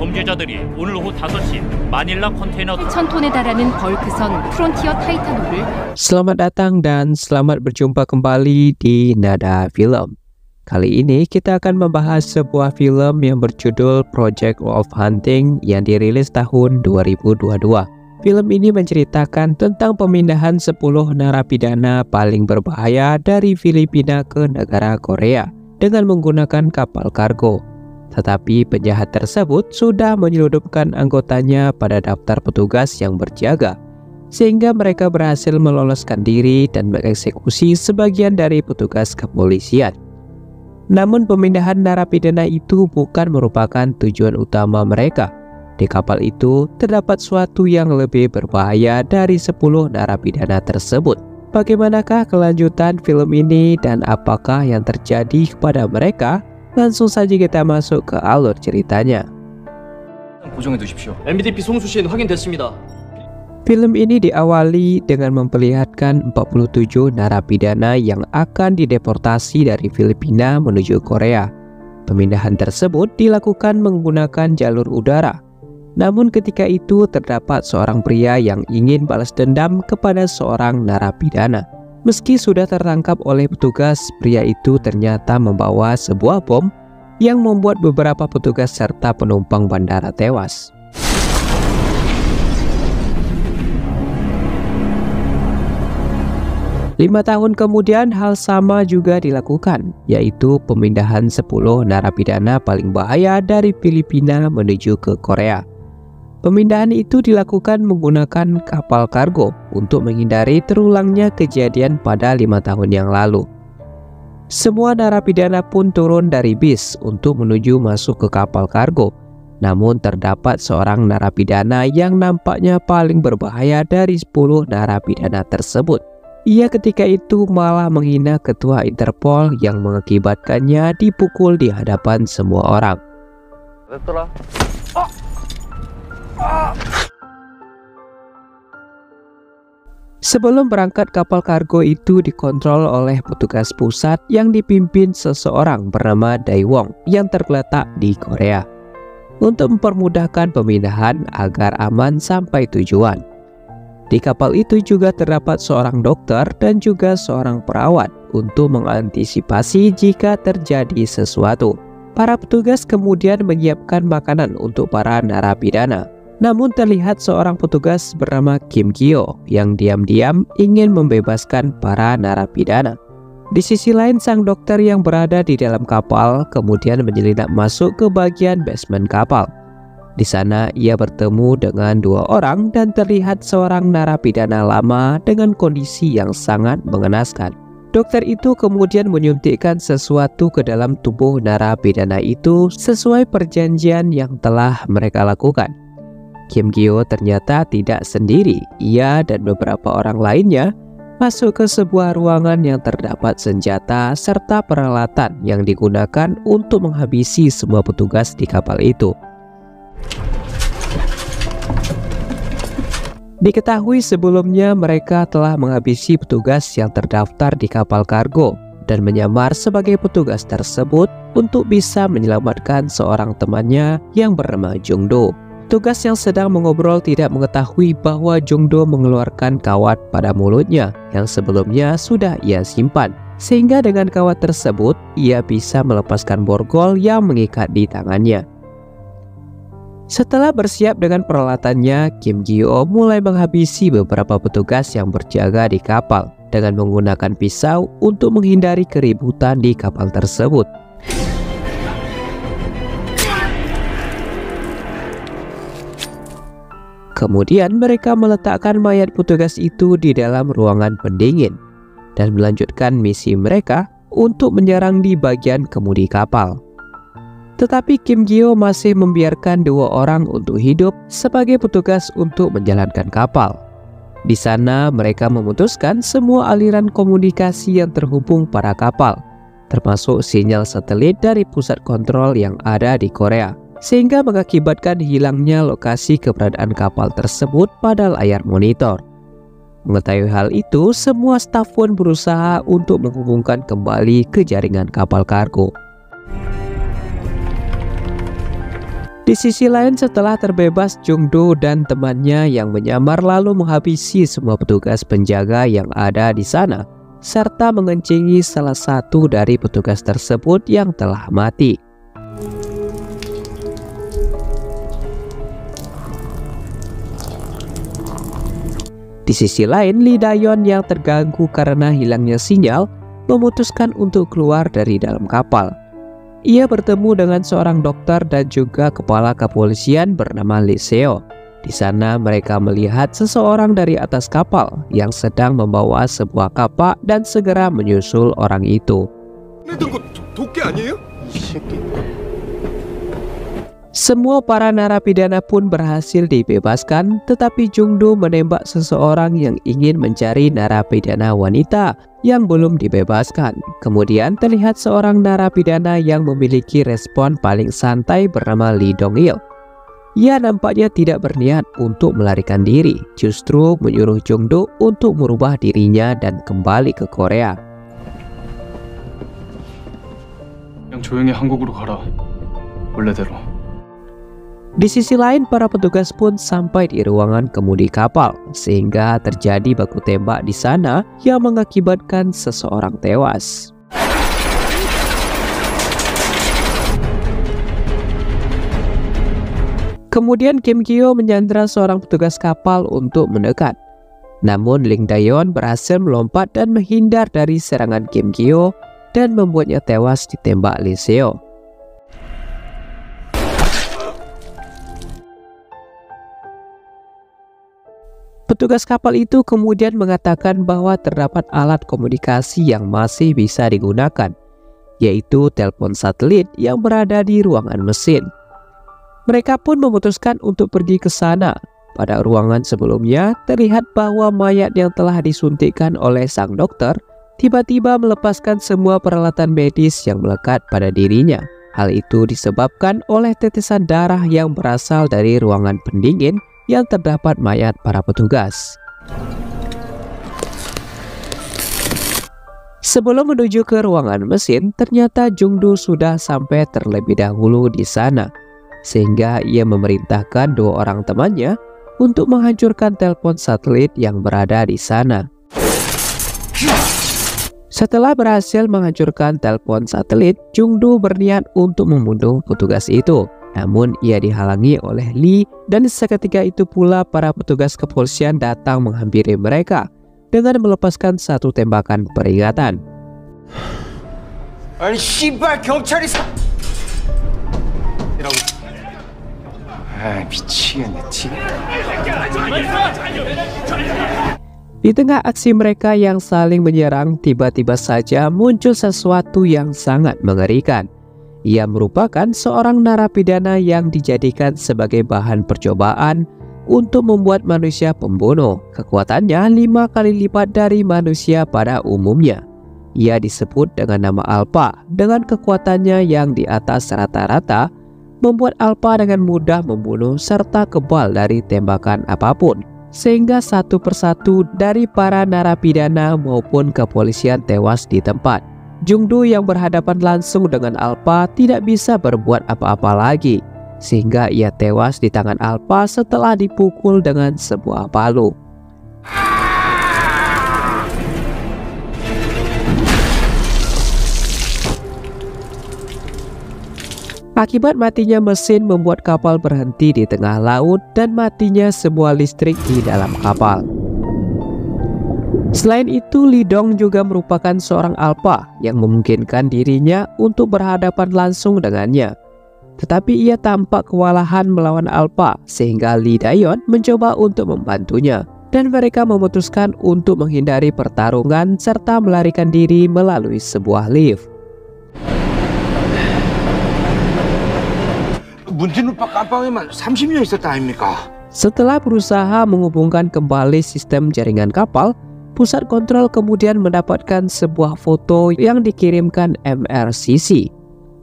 범죄자들이 오늘 오후 5시 마닐라 컨테이너 1,000톤에 달하는 벌크선 프론티어 타이타노를 Selamat datang dan selamat berjumpa kembali di Nada Film. Kali ini kita akan membahas sebuah film yang berjudul Project Wolf Hunting yang dirilis tahun 2022. Film ini menceritakan tentang pemindahan 10 narapidana paling berbahaya dari Filipina ke negara Korea dengan menggunakan kapal kargo. Tetapi penjahat tersebut sudah menyelundupkan anggotanya pada daftar petugas yang berjaga, sehingga mereka berhasil meloloskan diri dan mengeksekusi sebagian dari petugas kepolisian. Namun pemindahan narapidana itu bukan merupakan tujuan utama mereka. Di kapal itu terdapat suatu yang lebih berbahaya dari 10 narapidana tersebut. Bagaimanakah kelanjutan film ini dan apakah yang terjadi kepada mereka? Langsung saja kita masuk ke alur ceritanya. 고정해 두십시오. MBDP 송수 씨는 확인됐습니다. Film ini diawali dengan memperlihatkan 47 narapidana yang akan dideportasi dari Filipina menuju Korea. Pemindahan tersebut dilakukan menggunakan jalur udara. Namun ketika itu terdapat seorang pria yang ingin balas dendam kepada seorang narapidana. Meski sudah tertangkap oleh petugas, pria itu ternyata membawa sebuah bom yang membuat beberapa petugas serta penumpang bandara tewas. Lima tahun kemudian hal sama juga dilakukan, yaitu pemindahan 10 narapidana paling bahaya dari Filipina menuju ke Korea. Pemindahan itu dilakukan menggunakan kapal kargo untuk menghindari terulangnya kejadian pada 5 tahun yang lalu. Semua narapidana pun turun dari bis untuk menuju masuk ke kapal kargo. Namun terdapat seorang narapidana yang nampaknya paling berbahaya dari 10 narapidana tersebut. Ia ketika itu malah menghina ketua Interpol yang mengakibatkannya dipukul di hadapan semua orang. Sebelum berangkat, kapal kargo itu dikontrol oleh petugas pusat yang dipimpin seseorang bernama Dae Wong yang terletak di Korea untuk mempermudahkan pemindahan agar aman sampai tujuan. Di kapal itu juga terdapat seorang dokter dan juga seorang perawat untuk mengantisipasi jika terjadi sesuatu. Para petugas kemudian menyiapkan makanan untuk para narapidana. Namun terlihat seorang petugas bernama Kim Gyo yang diam-diam ingin membebaskan para narapidana. Di sisi lain, sang dokter yang berada di dalam kapal kemudian menyelinap masuk ke bagian basement kapal. Di sana ia bertemu dengan 2 orang dan terlihat seorang narapidana lama dengan kondisi yang sangat mengenaskan. Dokter itu kemudian menyuntikkan sesuatu ke dalam tubuh narapidana itu sesuai perjanjian yang telah mereka lakukan. Kim Gyo ternyata tidak sendiri. Ia dan beberapa orang lainnya masuk ke sebuah ruangan yang terdapat senjata serta peralatan yang digunakan untuk menghabisi semua petugas di kapal itu. Diketahui sebelumnya mereka telah menghabisi petugas yang terdaftar di kapal kargo dan menyamar sebagai petugas tersebut untuk bisa menyelamatkan seorang temannya yang bernama Jung Do. Petugas yang sedang mengobrol tidak mengetahui bahwa Jung Do mengeluarkan kawat pada mulutnya yang sebelumnya sudah ia simpan. Sehingga dengan kawat tersebut, ia bisa melepaskan borgol yang mengikat di tangannya. Setelah bersiap dengan peralatannya, Kim Gyo mulai menghabisi beberapa petugas yang berjaga di kapal dengan menggunakan pisau untuk menghindari keributan di kapal tersebut. Kemudian mereka meletakkan mayat petugas itu di dalam ruangan pendingin dan melanjutkan misi mereka untuk menyerang di bagian kemudi kapal. Tetapi Kim Gyo masih membiarkan 2 orang untuk hidup sebagai petugas untuk menjalankan kapal. Di sana mereka memutuskan semua aliran komunikasi yang terhubung pada kapal, termasuk sinyal satelit dari pusat kontrol yang ada di Korea, sehingga mengakibatkan hilangnya lokasi keberadaan kapal tersebut pada layar monitor. Mengetahui hal itu, semua staf pun berusaha untuk menghubungkan kembali ke jaringan kapal kargo. Di sisi lain, setelah terbebas, Jung-do dan temannya yang menyamar lalu menghabisi semua petugas penjaga yang ada di sana, serta mengencingi salah satu dari petugas tersebut yang telah mati. Di sisi lain, Lee Dayon yang terganggu karena hilangnya sinyal memutuskan untuk keluar dari dalam kapal. Ia bertemu dengan seorang dokter dan juga kepala kepolisian bernama Lee Seo. Di sana mereka melihat seseorang dari atas kapal yang sedang membawa sebuah kapak dan segera menyusul orang itu. Semua para narapidana pun berhasil dibebaskan, tetapi Jung-do menembak seseorang yang ingin mencari narapidana wanita yang belum dibebaskan. Kemudian terlihat seorang narapidana yang memiliki respon paling santai bernama Lee Dong-il. Ia nampaknya tidak berniat untuk melarikan diri, justru menyuruh Jung-do untuk merubah dirinya dan kembali ke Korea. 그냥 조용히 한국으로 가라. 원래대로. Di sisi lain, para petugas pun sampai di ruangan kemudi kapal, sehingga terjadi baku tembak di sana yang mengakibatkan seseorang tewas. Kemudian Kim Kyo menyandra seorang petugas kapal untuk mendekat. Namun Lee Dayon berhasil melompat dan menghindar dari serangan Kim Kyo dan membuatnya tewas ditembak Lee Seo. Petugas kapal itu kemudian mengatakan bahwa terdapat alat komunikasi yang masih bisa digunakan, yaitu telepon satelit yang berada di ruangan mesin. Mereka pun memutuskan untuk pergi ke sana. Pada ruangan sebelumnya, terlihat bahwa mayat yang telah disuntikkan oleh sang dokter tiba-tiba melepaskan semua peralatan medis yang melekat pada dirinya. Hal itu disebabkan oleh tetesan darah yang berasal dari ruangan pendingin yang terdapat mayat para petugas. Sebelum menuju ke ruangan mesin, ternyata Jung-do sudah sampai terlebih dahulu di sana, sehingga ia memerintahkan dua orang temannya untuk menghancurkan telepon satelit yang berada di sana. Setelah berhasil menghancurkan telepon satelit, Jung-do berniat untuk membunuh petugas itu. Namun ia dihalangi oleh Lee, dan seketika itu pula para petugas kepolisian datang menghampiri mereka dengan melepaskan satu tembakan peringatan. 아니 씨발 경찰이 미치겠네 지금. Di tengah aksi mereka yang saling menyerang, tiba-tiba saja muncul sesuatu yang sangat mengerikan. Ia merupakan seorang narapidana yang dijadikan sebagai bahan percobaan untuk membuat manusia pembunuh. Kekuatannya 5 kali lipat dari manusia pada umumnya. Ia disebut dengan nama Alpha. Dengan kekuatannya yang di atas rata-rata, membuat Alpha dengan mudah membunuh serta kebal dari tembakan apapun. Sehingga satu persatu dari para narapidana maupun kepolisian tewas di tempat. Jung-do yang berhadapan langsung dengan Alpha tidak bisa berbuat apa-apa lagi, sehingga ia tewas di tangan Alpha setelah dipukul dengan sebuah palu. Akibat matinya mesin membuat kapal berhenti di tengah laut dan matinya semua listrik di dalam kapal. Selain itu, Lee Dong juga merupakan seorang Alpha yang memungkinkan dirinya untuk berhadapan langsung dengannya. Tetapi ia tampak kewalahan melawan Alpha, sehingga Lee Dayon mencoba untuk membantunya, dan mereka memutuskan untuk menghindari pertarungan serta melarikan diri melalui sebuah lift. 문진오빠 깜빵에만 30년 있었다 아닙니까? Setelah berusaha menghubungkan kembali sistem jaringan kapal, pusat kontrol kemudian mendapatkan sebuah foto yang dikirimkan MRCC.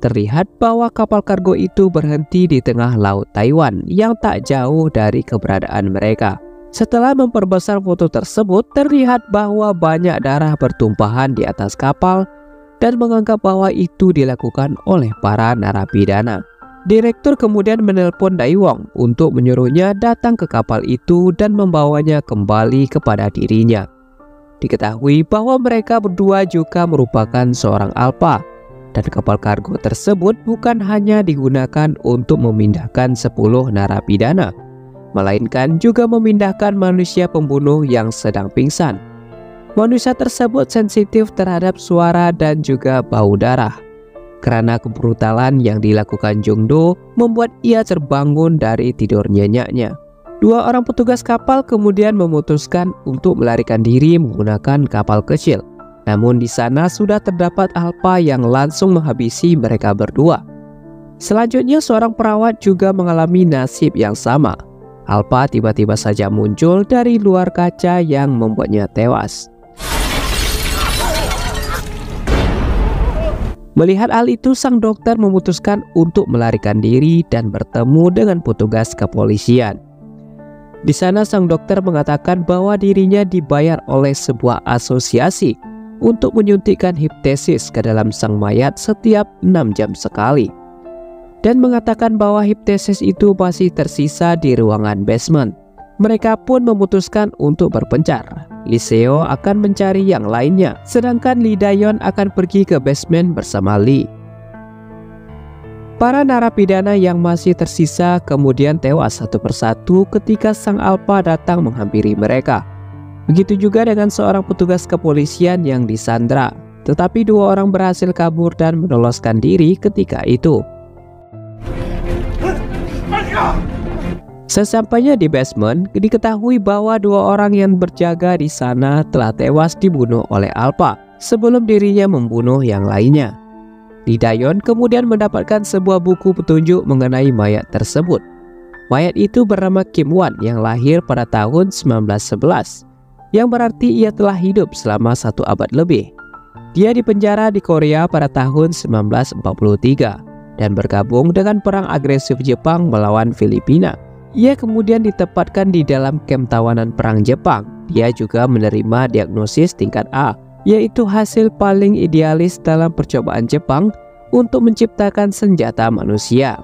Terlihat bahwa kapal kargo itu berhenti di tengah laut Taiwan yang tak jauh dari keberadaan mereka. Setelah memperbesar foto tersebut, terlihat bahwa banyak darah bertumpahan di atas kapal dan menganggap bahwa itu dilakukan oleh para narapidana. Direktur kemudian menelpon Daewong untuk menyuruhnya datang ke kapal itu dan membawanya kembali kepada dirinya. Diketahui bahwa mereka berdua juga merupakan seorang alpha, dan kapal kargo tersebut bukan hanya digunakan untuk memindahkan 10 narapidana, melainkan juga memindahkan manusia pembunuh yang sedang pingsan. Manusia tersebut sensitif terhadap suara dan juga bau darah. Karena kebrutalan yang dilakukan Jung Do membuat ia terbangun dari tidur nyenyaknya. 2 orang petugas kapal kemudian memutuskan untuk melarikan diri menggunakan kapal kecil. Namun di sana sudah terdapat alpha yang langsung menghabisi mereka berdua. Selanjutnya seorang perawat juga mengalami nasib yang sama. Alpha tiba-tiba saja muncul dari luar kaca yang membuatnya tewas. Melihat hal itu, sang dokter memutuskan untuk melarikan diri dan bertemu dengan petugas kepolisian. Di sana sang dokter mengatakan bahwa dirinya dibayar oleh sebuah asosiasi untuk menyuntikkan hiptesis ke dalam sang mayat setiap 6 jam sekali, dan mengatakan bahwa hiptesis itu masih tersisa di ruangan basement. Mereka pun memutuskan untuk berpencar. Lee Seo akan mencari yang lainnya, sedangkan Lee Dayon akan pergi ke basement bersama Lee. Para narapidana yang masih tersisa kemudian tewas satu persatu ketika sang alpha datang menghampiri mereka. Begitu juga dengan seorang petugas kepolisian yang disandra, tetapi 2 orang berhasil kabur dan meloloskan diri ketika itu. Sesampainya di basement, diketahui bahwa 2 orang yang berjaga di sana telah tewas dibunuh oleh alpha sebelum dirinya membunuh yang lainnya. Lee Dayon kemudian mendapatkan sebuah buku petunjuk mengenai mayat tersebut. Mayat itu bernama Kim Wan yang lahir pada tahun 1911, yang berarti ia telah hidup selama 1 abad lebih. Dia dipenjara di Korea pada tahun 1943 dan bergabung dengan perang agresif Jepang melawan Filipina. Ia kemudian ditempatkan di dalam kamp tawanan perang Jepang. Dia juga menerima diagnosis tingkat A, yaitu hasil paling idealis dalam percobaan Jepang untuk menciptakan senjata manusia.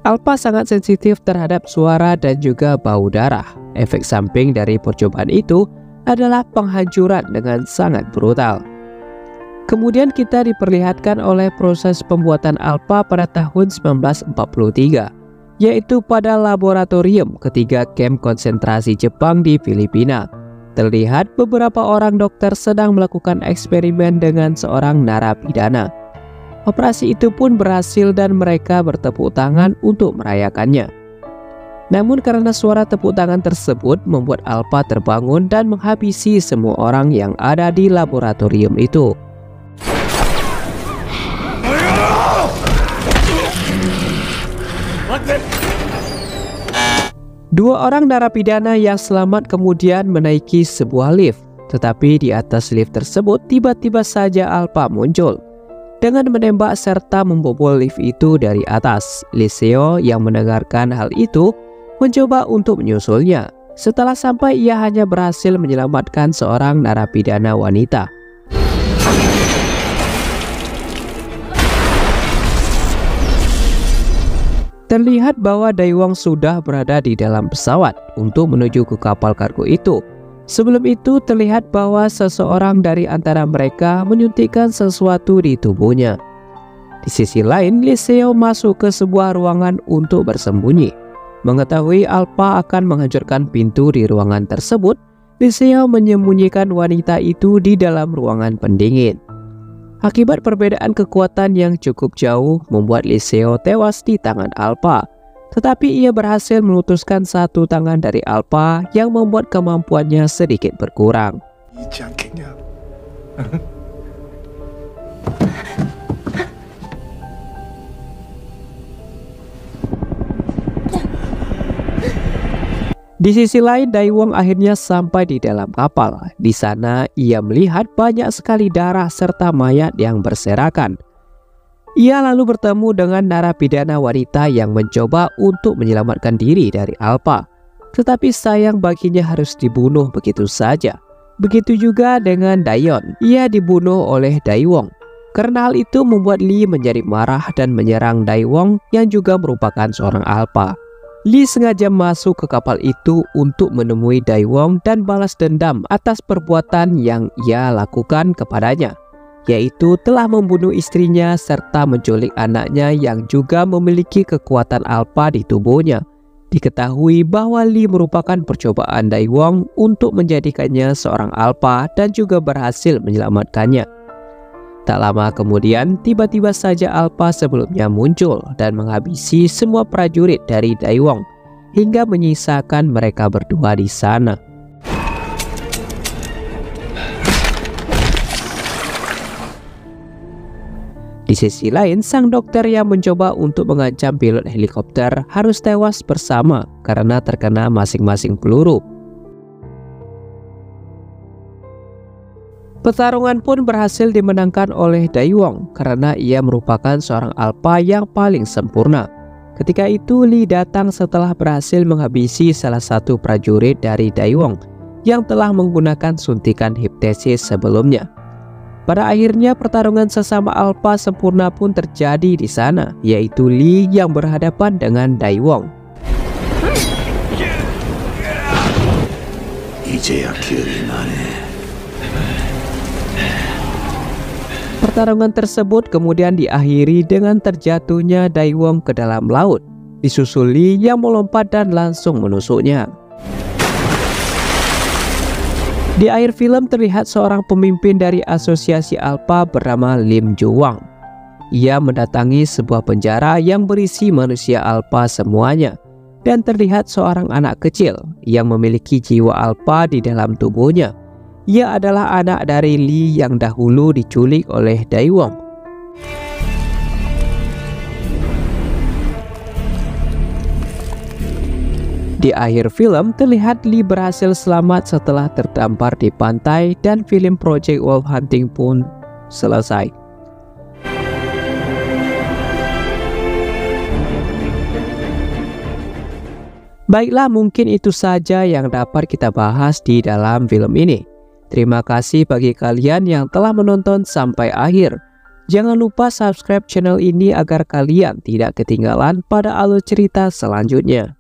Alpha sangat sensitif terhadap suara dan juga bau darah. Efek samping dari percobaan itu adalah penghancuran dengan sangat brutal. Kemudian kita diperlihatkan oleh proses pembuatan alpha pada tahun 1943, yaitu pada laboratorium ketiga kamp konsentrasi Jepang di Filipina. Terlihat beberapa orang dokter sedang melakukan eksperimen dengan seorang narapidana. Operasi itu pun berhasil dan mereka bertepuk tangan untuk merayakannya. Namun karena suara tepuk tangan tersebut membuat alpha terbangun dan menghabisi semua orang yang ada di laboratorium itu. Dua orang narapidana yang selamat kemudian menaiki sebuah lift, tetapi di atas lift tersebut tiba-tiba saja alpha muncul dengan menembak serta membobol lift itu dari atas. Lee Seo yang mendengarkan hal itu mencoba untuk menyusulnya. Setelah sampai, ia hanya berhasil menyelamatkan seorang narapidana wanita. Terlihat bahwa Daewong sudah berada di dalam pesawat untuk menuju ke kapal kargo itu. Sebelum itu terlihat bahwa seseorang dari antara mereka menyuntikkan sesuatu di tubuhnya. Di sisi lain, Lee Seo masuk ke sebuah ruangan untuk bersembunyi. Mengetahui alpha akan menghancurkan pintu di ruangan tersebut, Lee Seo menyembunyikan wanita itu di dalam ruangan pendingin. Akibat perbedaan kekuatan yang cukup jauh membuat Lee Seo tewas di tangan alpha. Tetapi ia berhasil memutuskan satu tangan dari alpha yang membuat kemampuannya sedikit berkurang. Di sisi lain, Daewong akhirnya sampai di dalam kapal. Di sana, ia melihat banyak sekali darah serta mayat yang berserakan. Ia lalu bertemu dengan narapidana wanita yang mencoba untuk menyelamatkan diri dari alpha. Tetapi sayang baginya harus dibunuh begitu saja. Begitu juga dengan Dayon, ia dibunuh oleh Daewong. Karena hal itu membuat Lee menjadi marah dan menyerang Daewon yang juga merupakan seorang alpha. Lee sengaja masuk ke kapal itu untuk menemui Daewon dan balas dendam atas perbuatan yang ia lakukan kepadanya, yaitu telah membunuh istrinya serta menculik anaknya yang juga memiliki kekuatan alpha di tubuhnya. Diketahui bahwa Lee merupakan percobaan Daewon untuk menjadikannya seorang alpha dan juga berhasil menyelamatkannya. Tak lama kemudian, tiba-tiba saja alpha sebelumnya muncul dan menghabisi semua prajurit dari Daewon hingga menyisakan mereka berdua di sana. Di sisi lain, sang dokter yang mencoba untuk mengancam pilot helikopter harus tewas bersama karena terkena masing-masing peluru. Pertarungan pun berhasil dimenangkan oleh Daewon karena ia merupakan seorang alpha yang paling sempurna. Ketika itu Lee datang setelah berhasil menghabisi salah satu prajurit dari Daewon yang telah menggunakan suntikan hipnosis sebelumnya. Pada akhirnya pertarungan sesama alpha sempurna pun terjadi di sana, yaitu Lee yang berhadapan dengan Daewon. Pertarungan tersebut kemudian diakhiri dengan terjatuhnya Daewon ke dalam laut, disusul Lee yang melompat dan langsung menusuknya. Di akhir film terlihat seorang pemimpin dari asosiasi alpha bernama Lim Ju-wang. Ia mendatangi sebuah penjara yang berisi manusia alpha semuanya, dan terlihat seorang anak kecil yang memiliki jiwa alpha di dalam tubuhnya. Ia adalah anak dari Lee yang dahulu diculik oleh Daewon. Di akhir film terlihat Lee berhasil selamat setelah terdampar di pantai dan film Project Wolf Hunting pun selesai. Baiklah, mungkin itu saja yang dapat kita bahas di dalam film ini. Terima kasih bagi kalian yang telah menonton sampai akhir. Jangan lupa subscribe channel ini agar kalian tidak ketinggalan pada alur cerita selanjutnya.